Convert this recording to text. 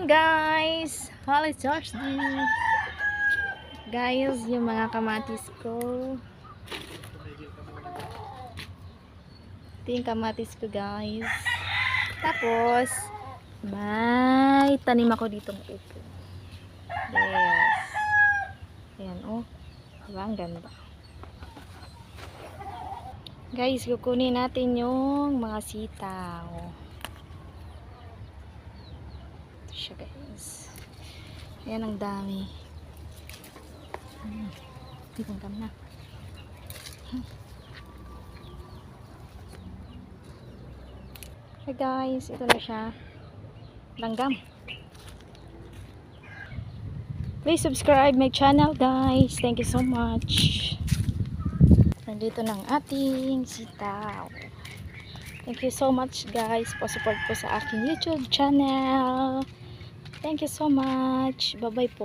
guys! Holy Thursday! Guys, yung mga kamatis ko. Ito yung kamatis ko guys. Tapos, may tanim ako ditong upo. Yes. Ayan oh. Diba? Ang ganda. Guys, kukunin natin yung mga sitaw. Ito siya guys. Ayan ang dami. Tingnan kami na. Hey guys, ito na siya. Langgam. Please subscribe my channel guys. Thank you so much. Nandito ng ating sitaw. Thank you so much guys. Pa-support po sa aking YouTube channel. Thank you so much. Bye bye po.